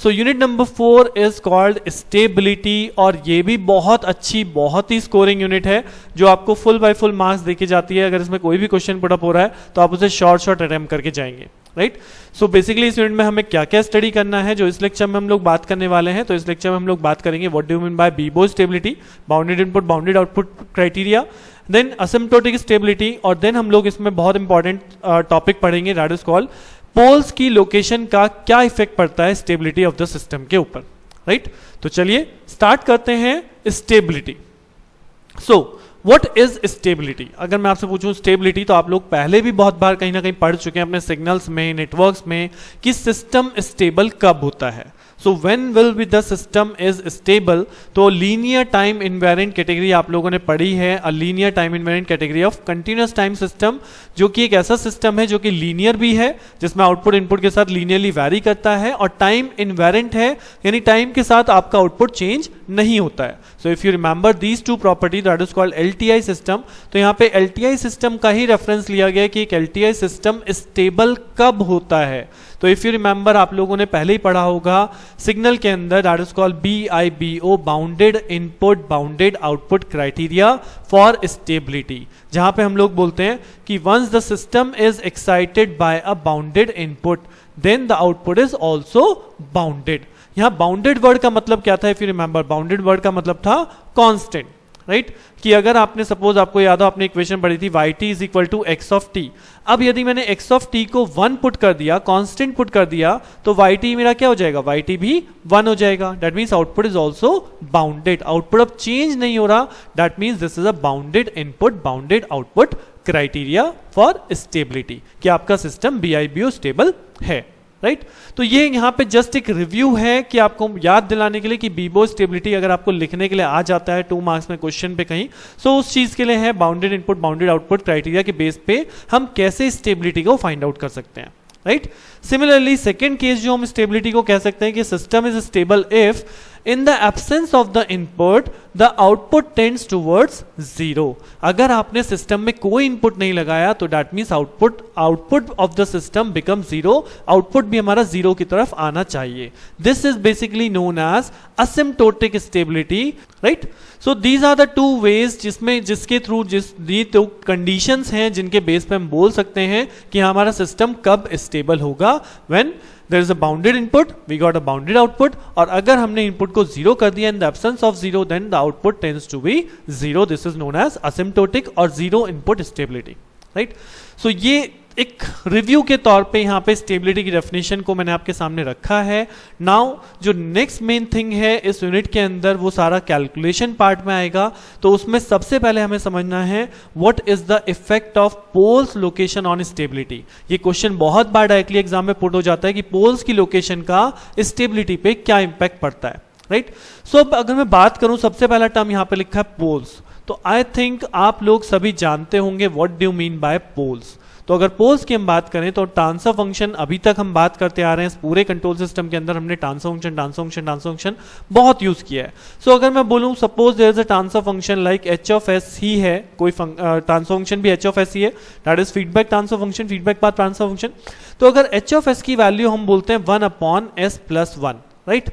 So unit number 4 is called stability, और ये भी बहुत अच्छी, बहुत ही स्कोरिंग यूनिट है जो आपको फुल बाय फुल मार्क्स देके जाती है। अगर इसमें कोई भी क्वेश्चन पुट अप हो रहा है तो आप उसे शॉर्ट अटेम्प्ट करके जाएंगे, राइट। सो बेसिकली इस यूनिट में हमें क्या क्या स्टडी करना है, जो इस लेक्चर में हम लोग बात करने वाले हैं। तो इस लेक्चर में हम लोग बात करेंगे what do you mean by BIBO stability, bounded input bounded output criteria, then asymptotic stability, और देन हम लोग इसमें बहुत इंपॉर्टेंट टॉपिक पढ़ेंगे दैट इज कॉल्ड पोल्स की लोकेशन का क्या इफेक्ट पड़ता है स्टेबिलिटी ऑफ द सिस्टम के ऊपर, राइट। तो चलिए स्टार्ट करते हैं stability. So what is stability? अगर मैं आपसे पूछूं स्टेबिलिटी, तो आप लोग पहले भी बहुत बार कहीं ना कहीं पढ़ चुके हैं अपने सिग्नल्स में, नेटवर्क्स में, कि सिस्टम स्टेबल कब होता है। So when will be the system is stable? तो लीनियर टाइम इनवेरिएंट कैटेगरी आप लोगों ने पढ़ी है, a linear time invariant category of continuous time system, जो कि एक ऐसा सिस्टम है जो कि लीनियर भी है, जिसमें आउटपुट इनपुट के साथ लीनियरली वैरी करता है, और टाइम इनवेरिएंट है, यानी टाइम के साथ आपका आउटपुट चेंज नहीं होता है। So if you remember these two property that is called LTI system. तो यहाँ पे एलटीआई सिस्टम का ही रेफरेंस लिया गया कि एक एलटीआई सिस्टम स्टेबल कब होता है। तो इफ यू रिमेंबर आप लोगों ने पहले ही पढ़ा होगा सिग्नल के अंदर that is called BIBO, bounded input bounded output criteria for stability, जहां पे हम लोग बोलते हैं कि once the system is excited by a bounded input then the output is also bounded. यहां बाउंडेड वर्ड का मतलब क्या था? If you remember bounded word का मतलब था कांस्टेंट, राइट। कि अगर आपने सपोज, आपको याद हो आपने इक्वेशन पढ़ी थी yt is equal to x of t। अब यदि मैंने x ऑफ t को 1 पुट कर दिया, कांस्टेंट पुट कर दिया, तो yt मेरा क्या हो जाएगा? yt भी 1 हो जाएगा। That means output is also bounded. Output अब चेंज नहीं हो रहा, that means this is a bounded input bounded output criteria for stability, कि आपका सिस्टम BIBO स्टेबल है, राइट। तो ये यहाँ पे जस्ट एक रिव्यू है कि आपको याद दिलाने के लिए कि बीबो स्टेबिलिटी अगर आपको लिखने के लिए आ जाता है 2 मार्क्स में क्वेश्चन पे कहीं, सो उस चीज के लिए है bounded input bounded output criteria के बेस पे हम कैसे स्टेबिलिटी को फाइंड आउट कर सकते हैं, राइट। सिमिलरली सेकेंड केस जो हम स्टेबिलिटी को कह सकते हैं कि system is stable if in the absence of the input the output tends towards 0। अगर आपने सिस्टम में कोई इनपुट नहीं लगाया तो that means output of the system become 0, output भी हमारा 0 की तरफ आना चाहिए। This is basically known as asymptotic stability, right. So these are the 2 ways जिसके थ्रू दी तो कंडीशंस हैं जिनके बेस पे हम बोल सकते हैं कि हमारा सिस्टम कब स्टेबल होगा। When there is a bounded input, we got a bounded output, और अगर हमने इनपुट को 0 कर दिया in the absence of 0 then the output tends to be 0। this is known as asymptotic और 0 input stability, right। so ये एक review के तौर पे यहाँ पे स्टेबिलिटी की डेफिनेशन को मैंने आपके सामने रखा है। नाउ जो नेक्स्ट मेन थिंग है इस यूनिट के अंदर वो सारा कैलकुलेशन पार्ट में आएगा। तो उसमें सबसे पहले हमें समझना है what is the effect of poles location on stability. ये क्वेश्चन बहुत बार डायरेक्टली एग्जाम में पुट हो जाता है कि पोल्स की लोकेशन का स्टेबिलिटी पे क्या इंपैक्ट पड़ता है, राइट। सो अब अगर मैं बात करूं, सबसे पहला टर्म यहाँ पे लिखा है पोल्स। तो आई थिंक आप लोग सभी जानते होंगे what do you mean by poles. तो अगर पोल्स की हम बात करें तो ट्रांसफर फंक्शन अभी तक हम बात करते आ रहे हैं, इस पूरे कंट्रोल सिस्टम के अंदर हमने ट्रांसफर फंक्शन बहुत यूज किया है। सो अगर मैं बोलूं suppose there is a transfer function like h of s ही है, कोई ट्रांसफर फंक्शन भी h ऑफ s ही है, that is feedback transfer function, feedback path transfer function. तो अगर h ऑफ s की वैल्यू हम बोलते हैं 1/s+1, राइट।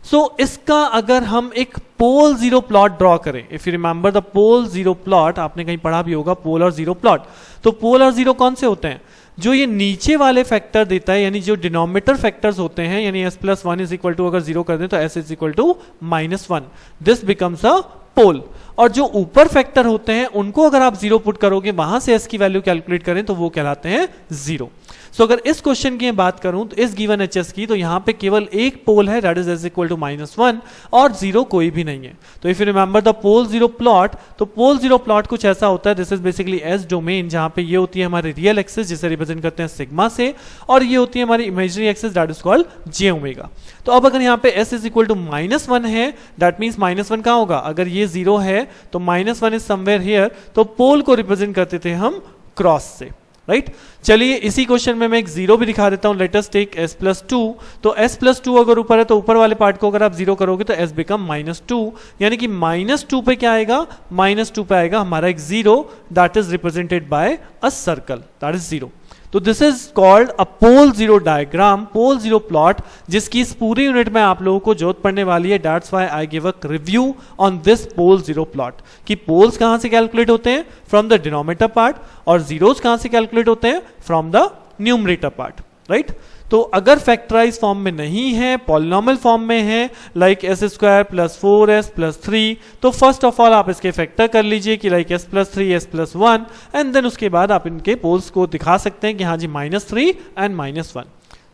सो इसका अगर हम एक पोल 0 प्लॉट ड्रॉ करें, if you remember the pole 0 plot, आपने कहीं पढ़ा भी होगा पोल और 0 प्लॉट। तो पोल और 0 कौन से होते हैं? जो ये नीचे वाले फैक्टर देता है, यानी जो डिनोमिनेटर फैक्टर्स होते हैं, यानी s+1 इज इक्वल टू अगर 0 कर दें तो s is equal to -1, this becomes a pole. और जो ऊपर फैक्टर होते हैं उनको अगर आप 0 पुट करोगे, वहां से s की वैल्यू कैलकुलेट करें तो वो कहलाते हैं 0। सो अगर इस क्वेश्चन की बात करूं तो इस गिवन HS की, तो यहां पे केवल एक पोल है that is s equal to -1 और 0 कोई भी नहीं है। तो if you remember the pole 0 plot, तो पोल 0 प्लॉट कुछ ऐसा होता है, this is basically S domain, जहां पे ये होती है हमारी रियल एक्सिस जिसे रिप्रेजेंट करते हैं सिग्मा से, और ये होती है हमारी imaginary axis that is called j omega. तो अब अगर यहाँ पे s इज इक्वल टू -1 है, दैट मीन्स -1 कहां होगा? अगर ये 0 है तो -1 इज समवेयर हियर, तो पोल को रिप्रेजेंट करते थे हम क्रॉस से, राइट। चलिए इसी क्वेश्चन में मैं एक 0 भी दिखा देता हूं। Let us take s+2। तो s+2 अगर ऊपर है तो ऊपर वाले पार्ट को अगर आप 0 करोगे तो s बिकम -2, यानी कि -2 पे क्या आएगा? -2 पे आएगा हमारा एक 0 that is represented by a circle, that is 0। तो this is called a pole zero diagram, pole zero plot, जिसकी इस पूरी यूनिट में आप लोगों को जरूरत पड़ने वाली है. That's why I give a review on this pole zero plot कि पोल्स कहां से कैलकुलेट होते हैं, फ्रॉम द डिनोमिनेटर पार्ट, और जीरोस कहां से कैलकुलेट होते हैं, from the numerator part, right. तो अगर फैक्टराइज फॉर्म में नहीं है, पॉलिनॉमियल फॉर्म में है, like S square plus 4s plus 3, तो फर्स्ट ऑफ ऑल आप इसके फैक्टर कर लीजिए कि like s plus 3 s plus 1, and then उसके बाद आप इनके पोल्स को दिखा सकते हैं कि हाँ जी -3 एंड -1.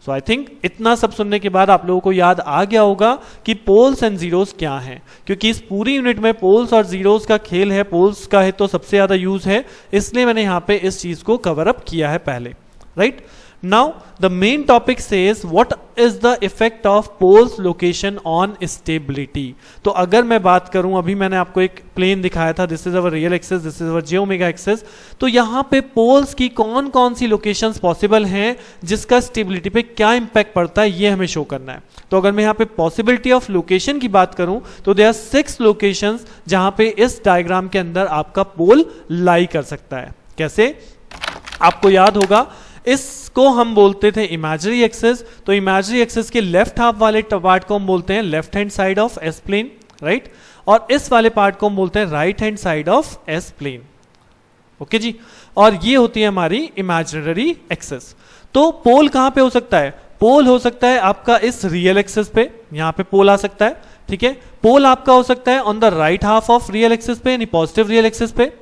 सो आई थिंक इतना सब सुनने के बाद आप लोगों को याद आ गया होगा कि पोल्स एंड जीरोस क्या हैं, क्योंकि इस पूरी यूनिट में पोल्स और जीरोस का खेल है. पोल्स का है तो सबसे ज्यादा यूज है, इसलिए मैंने यहाँ पे इस चीज को कवर अप किया है पहले, right. Now the main topic says what is the effect of poles location on stability. तो अगर मैं बात करूं, अभी मैंने आपको एक प्लेन दिखाया था, this is our real axis, this is our J omega axis. तो यहाँ पे पोल्स की कौन कौन सी लोकेशंस पॉसिबल हैं जिसका स्टेबिलिटी पे क्या इंपैक्ट पड़ता है, ये हमें शो करना है. तो अगर मैं यहाँ पे पॉसिबिलिटी ऑफ लोकेशन की बात करूं तो देयर आर 6 लोकेशंस जहां पे इस डायग्राम के अंदर आपका पोल लाई कर सकता है. कैसे, आपको याद होगा इसको हम बोलते थे इमेजिनरी एक्सिस. तो इमेजिनरी एक्सिस के लेफ्ट हाफ वाले पार्ट को हम बोलते हैं left hand side of S plane, right, और इस वाले पार्ट को हम बोलते हैं right hand side of S plane. Okay जी, और ये होती है हमारी इमेजिनरी एक्सिस. तो पोल कहां पे हो सकता है, पोल हो सकता है आपका इस रियल एक्सिस पे, यहां पे पोल आ सकता है, ठीक है. पोल आपका हो सकता है on the right half of real axis पे, यानी पॉजिटिव रियल एक्सिस पे.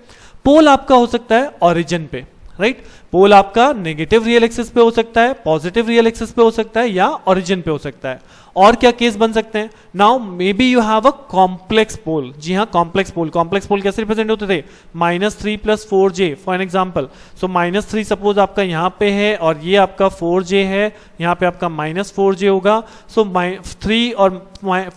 पोल आपका हो सकता है ओरिजिन पे, राइट. पोल आपका नेगेटिव रियल एक्सिस पे हो सकता है, पॉजिटिव रियल एक्सिस पे हो सकता है, या ओरिजिन पे हो सकता है. और क्या केस बन सकते हैं, now may be you have a complex pole. जी हाँ, कॉम्प्लेक्स पोल. कॉम्प्लेक्स पोल कैसे रिप्रेजेंट होते थे, -3 + 4j for an example. So -3 suppose आपका यहाँ पे है और ये आपका 4j है, यहाँ पे आपका -4j होगा. सो 3 और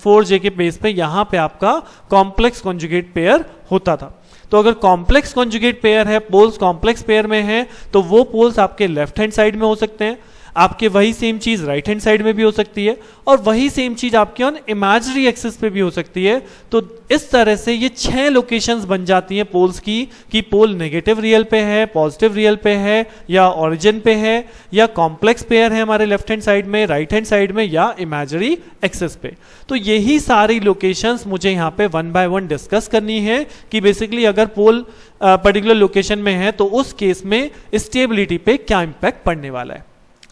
4j के बेस पे यहाँ पे आपका कॉम्प्लेक्स कॉन्जुगेट पेयर होता था. तो अगर कॉम्प्लेक्स कॉन्जुगेट पेयर है, पोल्स कॉम्प्लेक्स पेयर में है, तो वो पोल्स आपके लेफ्ट हैंड साइड में हो सकते हैं, आपके वही सेम चीज राइट हैंड साइड में भी हो सकती है, और वही सेम चीज आपके ऑन इमेजिनरी एक्सिस पे भी हो सकती है. तो इस तरह से ये 6 लोकेशंस बन जाती हैं पोल्स की, कि पोल नेगेटिव रियल पे है, पॉजिटिव रियल पे है, या ओरिजिन पे है, या कॉम्प्लेक्स पेयर है हमारे लेफ्ट हैंड साइड में, राइट हैंड साइड में, या इमेजिनरी एक्सिस पे. तो यही सारी लोकेशंस मुझे यहाँ पे 1 बाय 1 डिस्कस करनी है कि बेसिकली अगर पोल पर्टिकुलर लोकेशन में है तो उस केस में स्टेबिलिटी पे क्या इंपैक्ट पड़ने वाला है,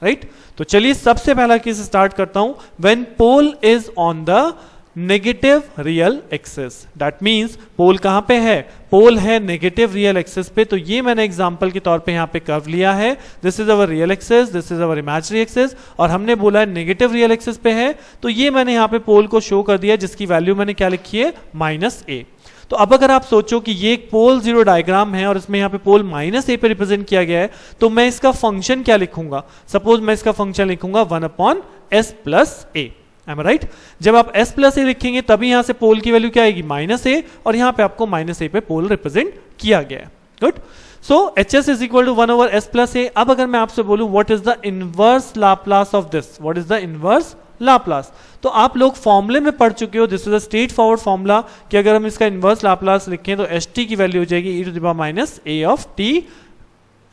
राइट. तो चलिए सबसे पहला केस स्टार्ट करता हूं. When pole is on the negative real axis, that means pole कहां पे है, पोल है नेगेटिव रियल एक्सिस पे. तो ये मैंने एग्जांपल के तौर पे यहां पे कर्व लिया है. This is our real axis, this is our imaginary axis, और हमने बोला है नेगेटिव रियल एक्सिस पे है. तो ये मैंने यहां पे पोल को शो कर दिया, जिसकी वैल्यू मैंने क्या लिखी है, -a. तो अब अगर आप सोचो कि ये एक पोल जीरो डायग्राम है और इसमें यहाँ पे पोल -a पे रिप्रेजेंट किया गया है, तो मैं इसका फंक्शन क्या लिखूंगा, सपोज मैं इसका फंक्शन लिखूंगा 1/s + a. Am I right? जब आप s + a लिखेंगे तभी यहां से पोल की वैल्यू क्या आएगी, -a, और यहां पे आपको -a पे पोल रिप्रेजेंट किया गया है. Good. So hs = 1/s + a. अब अगर मैं आपसे बोलूं what is the inverse Laplace of this, what is the inverse Laplace, तो आप लोग फॉर्मूले में पढ़ चुके हो. This is a straight forward formula कि अगर हम इसका इनवर्स लाप्लास लिखें तो st की वैल्यू हो जाएगी e⁻⁻a of t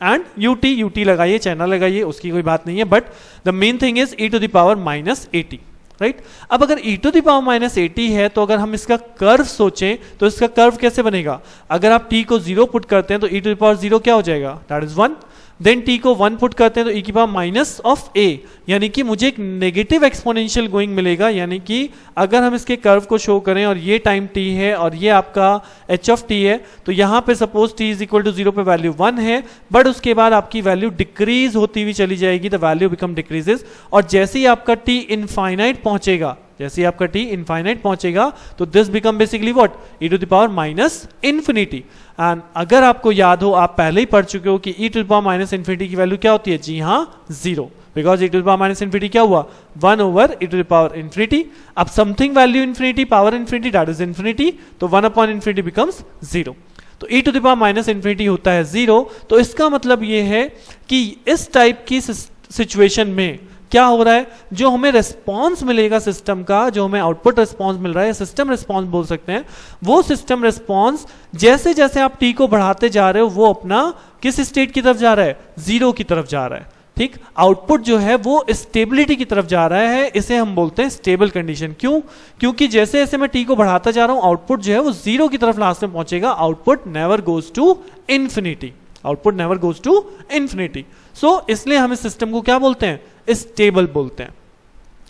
and ut लगाइए, चैनल लगाइए, उसकी कोई बात नहीं है, but the main thing is e⁻⁻at, right. अब अगर e⁻⁻at है तो अगर हम इसका कर्व सोचें तो इसका कर्व कैसे बनेगा, अगर आप t को 0 पुट करते हैं तो e⁻0 क्या हो जाएगा, दैट इज 1. देन t को 1 पुट करते हैं तो e⁻⁻a, यानी कि मुझे एक नेगेटिव एक्सपोनेंशियल गोइंग मिलेगा. यानी कि अगर हम इसके कर्व को शो करें और ये टाइम t है और ये आपका h ऑफ t है, तो यहां पे सपोज t = 0 पे वैल्यू 1 है, बट उसके बाद आपकी वैल्यू डिक्रीज होती हुई चली जाएगी, द वैल्यू बिकम डिक्रीजेस. और जैसे ही आपका t इनफाइनाइट पहुंचेगा, जैसे आपका t इनफाइनाइट पहुंचेगा, तो this become basically what, e⁻∞. And अगर आपको याद हो, आप पहले ही पढ़ चुके हो कि e⁻∞ की वैल्यू क्या होती है, जी हाँ 0, बिकॉज e⁻∞ क्या हुआ, 1/e⁻∞. अब something value infinity, power infinity, that is infinity, तो 1/∞ बिकम्स 0. तो e⁻∞ होता है 0. तो इसका मतलब ये है कि इस टाइप की सिचुएशन में क्या हो रहा है, जो हमें रिस्पॉन्स मिलेगा सिस्टम का, जो हमें आउटपुट रिस्पॉन्स मिल रहा है, सिस्टम रिस्पॉन्स बोल सकते हैं, वो सिस्टम रिस्पॉन्स जैसे जैसे आप टी को बढ़ाते जा रहे हो वो अपना किस स्टेट की तरफ जा रहा है, जीरो की तरफ जा रहा है। ठीक, आउटपुट जो है वो स्टेबिलिटी की तरफ जा रहा है, इसे हम बोलते हैं स्टेबल कंडीशन। क्यों? क्योंकि जैसे जैसे मैं टी को बढ़ाता जा रहा हूं आउटपुट जो है वो जीरो की तरफ लास्ट में पहुंचेगा। Output never goes to infinity, output never goes to infinity. So इसलिए हम इस सिस्टम को क्या बोलते हैं, स्टेबल बोलते हैं।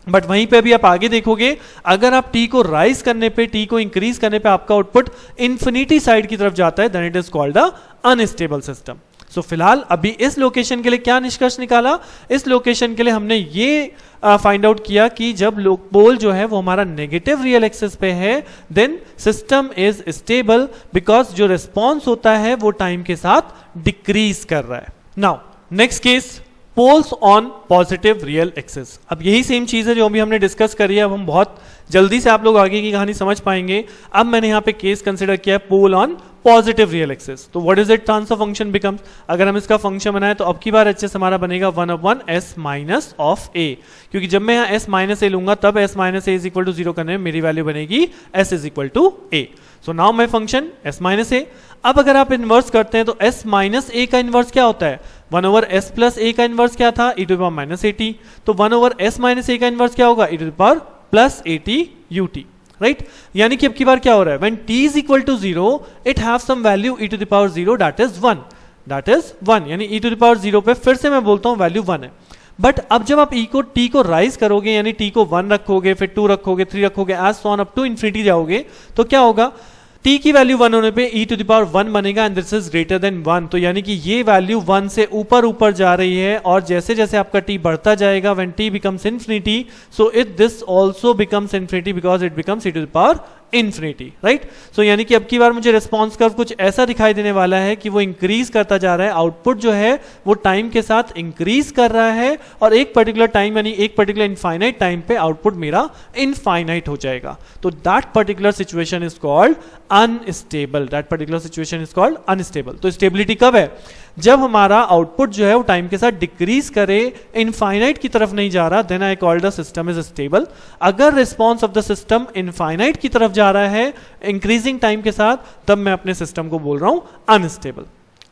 बट वहीं पे अभी आप आगे देखोगे, अगर आप टी को राइज करने पे, टी को इंक्रीज करने पे आपका आउटपुट इंफिनिटी साइड की तरफ जाता है, then it is called a unstable system. So फिलहाल अभी इस लोकेशन के लिए क्या निष्कर्ष निकाला, इस लोकेशन के लिए हमने ये फाइंड आउट किया कि जब पोल जो है वो हमारा नेगेटिव रियल एक्सिस पे है, then system is stable, because जो रिस्पॉन्स होता है वो टाइम के साथ डिक्रीज कर रहा है। Now next case, poles on positive real axis. अब यही सेम चीज है जो अभी हमने डिस्कस करी है, अब हम बहुत जल्दी से आप लोग आगे की कहानी समझ पाएंगे। अब मैंने यहां पे केस कंसिडर किया है पोल ऑन पॉजिटिव रियल एक्सिस। तो what is it, transfer function becomes, अगर हम इसका फंक्शन बनाए तो अब की बार एच हमारा बनेगा 1/1 s माइनस ऑफ a, क्योंकि जब मैं यहाँ s माइनस ए लूंगा तब s minus a is equal to 0 करने में मेरी वैल्यू बनेगी s is equal to a। So now my function s minus a. अब अगर आप इन्वर्स करते हैं तो s माइनस ए का इन्वर्स क्या होता है, 1/s प्लस a का इन्वर्स क्या था, e to the power minus at। तो 1/s माइनस a का इन्वर्स क्या होगा, e to the power plus at ut, right. यानी कि अब की बार क्या हो रहा है, when t is equal to 0 it have some value e to the power 0 that is 1, यानी e to the power 0 पे फिर से मैं बोलता हूं वैल्यू 1 है। बट अब जब आप t को राइज करोगे, यानी t को 1 रखोगे, फिर 2 रखोगे, 3 रखोगे, as so on up to infinity जाओगे, तो क्या होगा, t की वैल्यू 1 होने पे e टू द पावर 1 बनेगा and this is greater than 1। तो यानी कि ये वैल्यू 1 से ऊपर ऊपर जा रही है, और जैसे जैसे आपका t बढ़ता जाएगा, when t becomes infinity, so this also becomes infinity because it becomes e to the power infinity, right. So यानी कि अब की बार मुझे रिस्पॉन्स कर्व कुछ ऐसा दिखाई देने वाला है कि वो इंक्रीज करता जा रहा है, आउटपुट जो है वो टाइम के साथ इंक्रीज कर रहा है, और एक पर्टिकुलर टाइम यानी एक पर्टिकुलर इनफाइनाइट टाइम पे आउटपुट मेरा इनफाइनाइट हो जाएगा। तो that particular situation is called unstable, that particular situation is called unstable. तो स्टेबिलिटी कब है, जब हमारा आउटपुट जो है वो टाइम के साथ डिक्रीज करे, इनफाइनाइट की तरफ नहीं जा रहा, then I call the system is stable. अगर response of the system infinite की तरफ जा रहा है इंक्रीजिंग टाइम के साथ, तब मैं अपने सिस्टम को बोल रहा हूं unstable,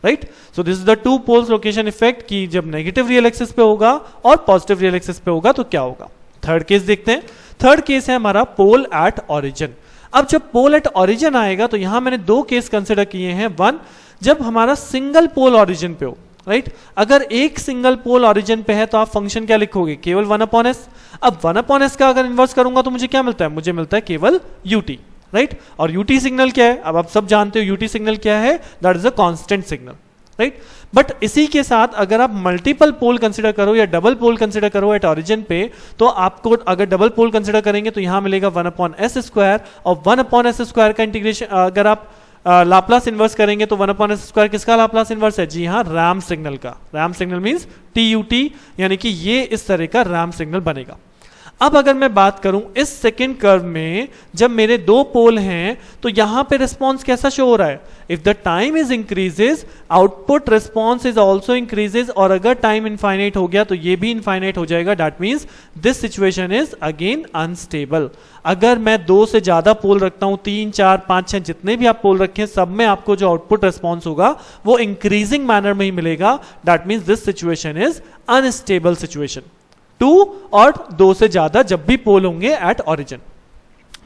right. So this is the two poles location effect, कि जब नेगेटिव रियल एक्सिस पे होगा और पॉजिटिव रियल एक्सिस पे होगा तो क्या होगा। थर्ड केस देखते हैं। थर्ड केस है हमारा पोल एट ऑरिजिन। अब जब पोल एट ऑरिजिन आएगा तो यहां मैंने दो केस कंसिडर किए हैं। वन, जब हमारा सिंगल पोल ऑरिजिन पे हो, राइट। अगर एक सिंगल पोल ऑरिजिन पे है तो आप फंक्शन क्या लिखोगे, केवल 1/s। अब 1/s का अगर इन्वर्स करूंगा तो मुझे क्या मिलता है, मुझे मिलता है केवल ut, राइट। और ut सिग्नल क्या है, अब आप सब जानते हो ut सिग्नल क्या है, that is a constant signal, right. But इसी के साथ अगर आप मल्टीपल पोल कंसिडर करो या डबल पोल कंसिडर करो एट ऑरिजिन पे, तो आपको अगर डबल पोल कंसिडर करेंगे तो यहां मिलेगा 1/s², और 1/s² का इंटीग्रेशन अगर आप लाप्लास इन्वर्स करेंगे तो 1/s² किसका लाप्लास इन्वर्स है, जी हाँ, रैम सिग्नल का। रैम सिग्नल मींस TUT, यानी कि ये इस तरह का रैम सिग्नल बनेगा। अब अगर मैं बात करूं इस सेकंड कर्व में, जब मेरे दो पोल हैं तो यहां पे रिस्पॉन्स कैसा शो हो रहा है, if the time is increases output response is also increases, और अगर टाइम इनफाइनाइट हो गया तो ये भी इनफाइनाइट हो जाएगा। That means this situation is again unstable. अगर मैं 2 से ज्यादा पोल रखता हूं, 3, 4, 5, 6 जितने भी आप पोल रखें, सब में आपको जो आउटपुट रिस्पॉन्स होगा वो इंक्रीजिंग मैनर में ही मिलेगा। That means this situation is unstable situation. 2 और 2 से ज्यादा जब भी पोल होंगे एट ऑरिजिन।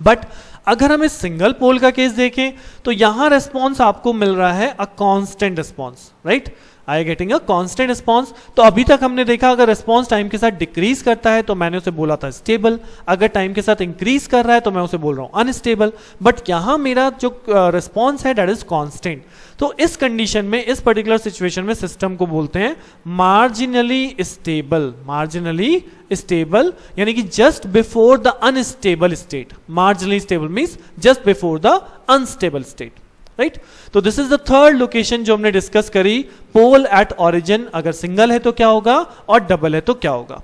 बट अगर हम इस सिंगल पोल का केस देखें तो यहां रिस्पॉन्स आपको मिल रहा है a constant response, right. I getting a constant response. तो अभी तक हमने देखा अगर रिस्पॉन्स टाइम के साथ डिक्रीज करता है तो मैंने उसे बोला था स्टेबल, अगर टाइम के साथ इंक्रीज कर रहा है तो मैं उसे बोल रहा हूं अनस्टेबल। बट यहां मेरा जो रिस्पॉन्स है दैट इज कांस्टेंट। तो इस कंडीशन में, इस पर्टिकुलर सिचुएशन में सिस्टम को बोलते हैं मार्जिनली स्टेबल। मार्जिनली स्टेबल यानी कि just before the unstable state. Marginally stable means just before the unstable state, right. तो this is the third location जो हमने डिस्कस करी, पोल एट ऑरिजिन। अगर सिंगल है तो क्या होगा और डबल है तो क्या होगा।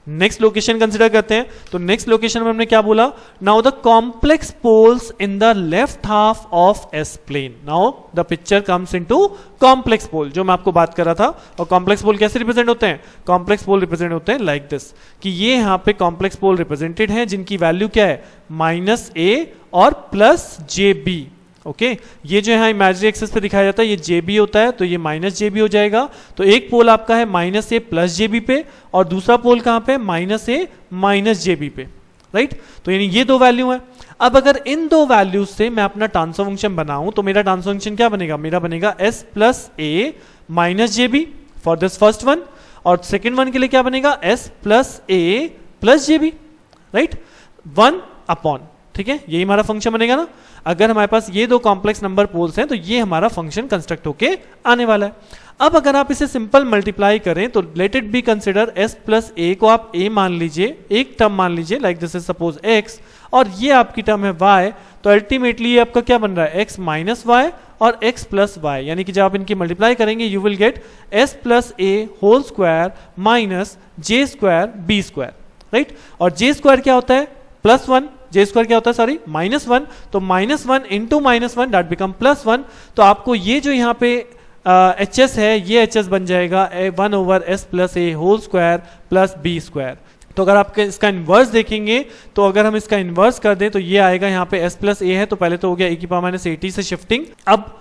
नेक्स्ट लोकेशन कंसिडर करते हैं। तो नेक्स्ट लोकेशन में हमने क्या बोला, now the complex poles in the left half of S plane. Now the picture comes into complex pole, जो मैं आपको बात कर रहा था। और कॉम्प्लेक्स पोल कैसे रिप्रेजेंट होते हैं, कॉम्प्लेक्स पोल रिप्रेजेंट होते हैं लाइक दिस, कि ये यहां पे कॉम्प्लेक्स पोल रिप्रेजेंटेड है जिनकी वैल्यू क्या है, -a और +jb। ओके ये जो है इमेजिनरी एक्सिस पे दिखाया जाता है, ये JB होता है, तो ये -JB हो जाएगा। तो एक पोल आपका है -a +JB पे और दूसरा पोल कहां पे, -a -JB पे, राइट। तो यानी ये दो वैल्यू है। अब अगर इन दो वैल्यूज से मैं अपना ट्रांसफर फंक्शन बनाऊं तो मेरा ट्रांसफर फंक्शन क्या बनेगा, मेरा बनेगा s + a -JB for this first one, और सेकेंड वन के लिए क्या बनेगा, s + a +JB, राइट, 1/, ठीक है, यही हमारा फंक्शन बनेगा ना। अगर हमारे पास ये दो कॉम्प्लेक्स नंबर पोल्स हैं तो ये हमारा फंक्शन कंस्ट्रक्ट होके आने वाला है। अब अगर आप इसे सिंपल मल्टीप्लाई करें तो let it be consider s + a को आप a मान लीजिए, एक टर्म मान लीजिए, like this is suppose x, और ये आपकी टर्म है y। तो अल्टीमेटली ये आपका क्या बन रहा है, x - y और x + y, यानी कि जब आप इनकी मल्टीप्लाई करेंगे you will get s + a whole square -j² b², right. और j² क्या होता है, +1, j² क्या होता है, सॉरी -1, तो -1 इंटू -1 दैट बिकम +1। तो आपको ये जो यहाँ पे HS है, ये HS बन जाएगा 1/s + a whole square +b²। तो अगर आप इसका इन्वर्स देखेंगे तो अगर हम इसका इन्वर्स कर दें तो ये आएगा, यहाँ पे s + a है तो पहले तो हो गया e⁻80 से शिफ्टिंग, अब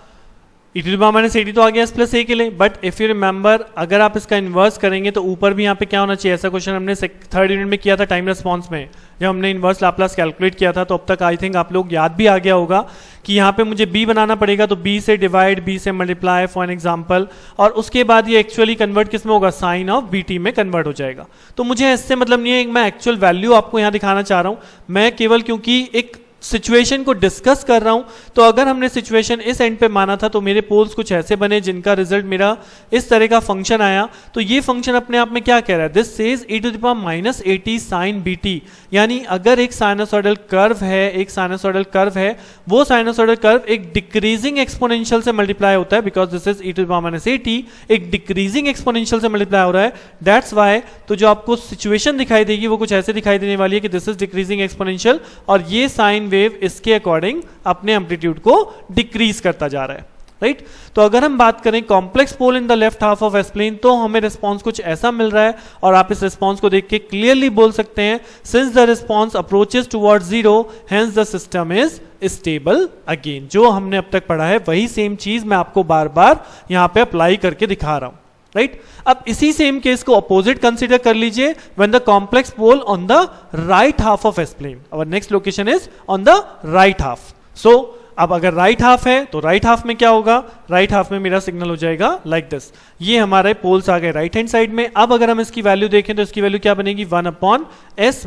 e⁻80 तो आ गया s + a के लिए। बट इफ यू रिमेंबर, अगर आप इसका इन्वर्स करेंगे तो ऊपर भी यहाँ पे क्या होना चाहिए, ऐसा क्वेश्चन हमने थर्ड यूनिट में किया था टाइम रिस्पॉन्स में, जब हमने इन्वर्स लाप्लास कैलकुलेट किया था। तो अब तक आई थिंक आप लोग याद भी आ गया होगा कि यहाँ पे मुझे b बनाना पड़ेगा, तो b से डिवाइड, b से मल्टीप्लाई फॉर एन एग्जाम्पल, और उसके बाद ये एक्चुअली कन्वर्ट किस में होगा, साइन ऑफ bt में कन्वर्ट हो जाएगा। तो मुझे इससे मतलब नहीं है, मैं एक्चुअल वैल्यू आपको यहाँ दिखाना चाह रहा हूँ, मैं केवल क्योंकि एक सिचुएशन को डिस्कस कर रहा हूं। तो अगर हमने सिचुएशन इस एंड पे माना था तो मेरे पोल्स कुछ ऐसे बने जिनका रिजल्ट मेरा इस तरह का फंक्शन आया। तो ये फंक्शन अपने आप में क्या कह रहा है, this says e⁻80 sin bt, यानी अगर एक साइनसॉइडल कर्व है, एक साइनसॉइडल कर्व है, वो साइनसॉइडल कर्व एक डिक्रीजिंग एक्सपोनेंशियल से मल्टीप्लाई होता है, बिकॉज दिस इज e⁻80 एक डिक्रीजिंग एक्सपोनेंशियल से मल्टीप्लाई हो रहा है, दैट्स वाई। तो जो आपको सिचुएशन दिखाई देगी वो कुछ ऐसे दिखाई देने वाली है कि दिस इज डिक्रीजिंग एक्सपोनेंशियल, और ये साइन वेव इसके अकॉर्डिंग अपने एम्पलीट्यूड को डिक्रीज करता जा रहा है, राइट। तो अगर हम बात करें complex pole in the left half of S plane, तो हमें रिस्पांस कुछ ऐसा मिल रहा है, और आप इस रिस्पांस को देख के क्लियरली बोल सकते हैं, since the response approaches towards 0 hence the system is stable again. जो हमने अब तक पढ़ा है वही सेम चीज मैं आपको बार बार यहां पे अप्लाई करके दिखा रहा हूं, राइट। अब इसी सेम केस को अपोजिट कंसीडर कर लीजिए, when the complex pole on the right half of S plane, our next location is on the right half. So अब अगर राइट हाफ है तो राइट हाफ में क्या होगा, राइट हाफ में मेरा सिग्नल हो जाएगा लाइक दिस, ये हमारे पोल्स आ गए राइट हैंड साइड में। अब अगर हम इसकी वैल्यू देखें तो इसकी वैल्यू क्या बनेगी, 1/s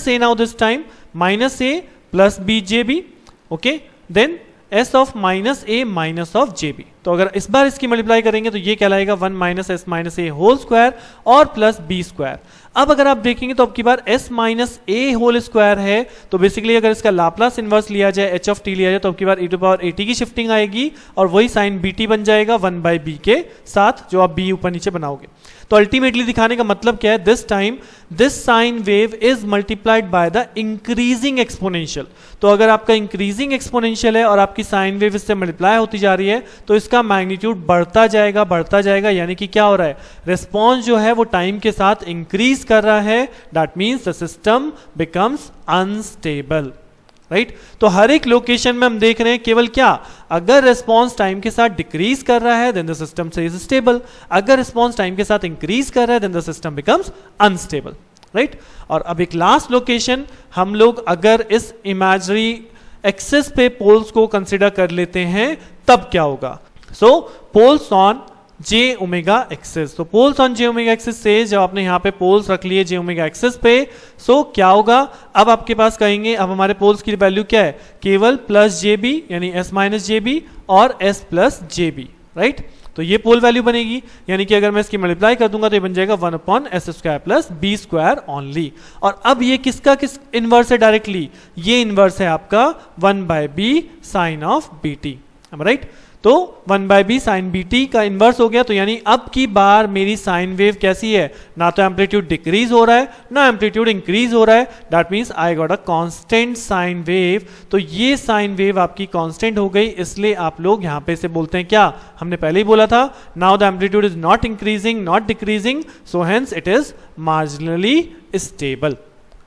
- a, now this time -a + bjb, okay, then s of -a - jb। तो अगर इस बार इसकी मल्टीप्लाई करेंगे तो ये कहलाएगा 1 - s - a होल स्क्वायर और +b²। अब अगर आप देखेंगे तो अब की बार s - a होल स्क्वायर है, तो बेसिकली अगर इसका लाप्लास इनवर्स लिया जाए, h लिया जाए, तो अब की बार e⁻80 की शिफ्टिंग आएगी और वही साइन bt बन जाएगा 1/b के साथ, जो आप b ऊपर नीचे बनाओगे। तो अल्टीमेटली दिखाने का मतलब क्या है, this time this sine wave is multiplied by the increasing exponential. तो अगर आपका इंक्रीजिंग एक्सपोनेंशियल है और आपकी साइन वेव इससे मल्टीप्लाई होती जा रही है तो इसका मैग्नीट्यूड बढ़ता जाएगा, यानी कि क्या हो रहा है, रिस्पॉन्स जो है वो टाइम के साथ इंक्रीज कर रहा है, that means the system becomes unstable, right. तो हर एक लोकेशन में हम देख रहे हैं केवल क्या, अगर रिस्पांस टाइम के साथ डिक्रीज कर रहा है देन द सिस्टम से इज स्टेबल, अगर रिस्पांस टाइम के साथ इंक्रीज कर रहा है then the system becomes unstable, right. और अब एक लास्ट लोकेशन, हम लोग अगर इस इमेजिनरी एक्सिस पे पोल्स को कंसिडर कर लेते हैं तब क्या होगा। So poles on j⍵ axis, तो पोल्स ऑन j⍵ एक्सिस से जब आपने यहाँ पे पोल्स रख लिए j⍵ एक्सिस पे, सो क्या होगा, अब आपके पास कहेंगे अब हमारे पोल्स की वैल्यू क्या है, केवल +jb यानी s - jb और s + jb, राइट। तो ये पोल वैल्यू बनेगी, यानी कि अगर मैं इसकी मल्टीप्लाई कर दूंगा तो ये बन जाएगा 1/s² + b² ओनली। और अब ये किसका किस इनवर्स है, डायरेक्टली ये इनवर्स है आपका 1/b sin of bt, right. तो 1/b साइन बी टी का इन्वर्स हो गया। तो यानी अब की बार मेरी साइन वेव कैसी है, ना तो एम्पलीट्यूड डिक्रीज हो रहा है ना एम्पलीट्यूड इंक्रीज हो रहा है, that means I got a constant sine wave. तो ये साइन वेव आपकी कांस्टेंट हो गई, इसलिए आप लोग यहां पे से बोलते हैं क्या, हमने पहले ही बोला था, now the amplitude is not increasing not decreasing, so hence it is marginally stable,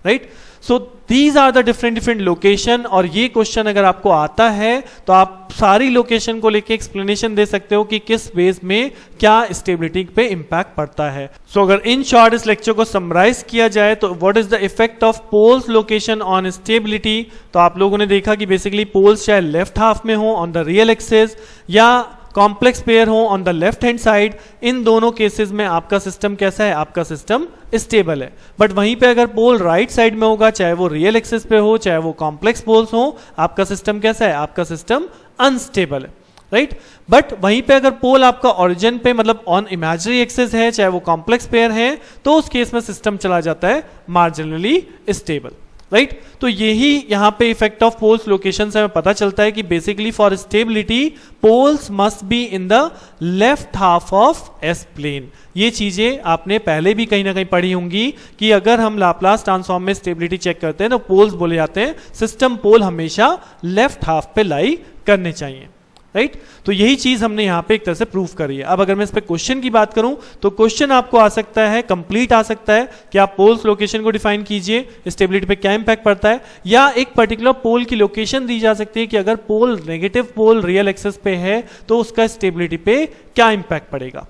right. So these are the different location, और ये क्वेश्चन अगर आपको आता है तो आप सारी लोकेशन को लेके एक्सप्लेनेशन दे सकते हो कि किस बेस में क्या स्टेबिलिटी पे इंपैक्ट पड़ता है। सो अगर इन शॉर्ट इस लेक्चर को समराइज किया जाए तो what is the effect of poles location on stability, तो आप लोगों ने देखा कि बेसिकली पोल्स चाहे लेफ्ट हाफ में हो ऑन द रियल एक्सिस या कॉम्प्लेक्स पेयर हो on the left hand side, इन दोनों केसेस में आपका सिस्टम कैसा है, आपका सिस्टम स्टेबल है। बट वहीं पे अगर पोल राइट साइड में होगा, चाहे वो रियल एक्सिस पे हो चाहे वो कॉम्प्लेक्स पोल्स हो, आपका सिस्टम कैसा है, आपका सिस्टम अनस्टेबल है, राइट। बट वहीं पे अगर पोल आपका ओरिजिन पे मतलब ऑन इमेजिनरी एक्सिस है, चाहे वो कॉम्प्लेक्स पेयर है, तो उस केस में सिस्टम चला जाता है मार्जिनली स्टेबल, राइट। तो यही यहां पे इफेक्ट ऑफ पोल्स लोकेशन से हमें पता चलता है कि basically for stability poles must be in the left half of S plane. ये चीजें आपने पहले भी कहीं ना कहीं पढ़ी होंगी कि अगर हम लाप्लास ट्रांसफॉर्म में स्टेबिलिटी चेक करते हैं तो पोल्स बोले जाते हैं, सिस्टम पोल हमेशा लेफ्ट हाफ पे लाई करने चाहिए, राइट। तो यही चीज हमने यहां पे एक तरह से प्रूफ करी है। अब अगर मैं इस पे क्वेश्चन की बात करूं तो क्वेश्चन आपको आ सकता है, कंप्लीट आ सकता है कि आप पोल्स लोकेशन को डिफाइन कीजिए, स्टेबिलिटी पे क्या इंपैक्ट पड़ता है, या एक पर्टिकुलर पोल की लोकेशन दी जा सकती है कि अगर पोल नेगेटिव पोल रियल एक्सिस पे है तो उसका स्टेबिलिटी पे क्या इंपैक्ट पड़ेगा,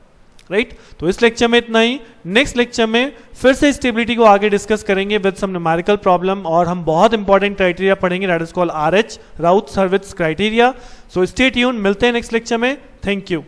राइट। तो इस लेक्चर में इतना ही। नेक्स्ट लेक्चर में फिर से स्टेबिलिटी को आगे डिस्कस करेंगे विद सम न्यूमेरिकल प्रॉब्लम, और हम बहुत इंपॉर्टेंट क्राइटेरिया पढ़ेंगे, that is called RH Routh Hurwitz criteria. So stay tune, मिलते हैं नेक्स्ट लेक्चर में। Thank you.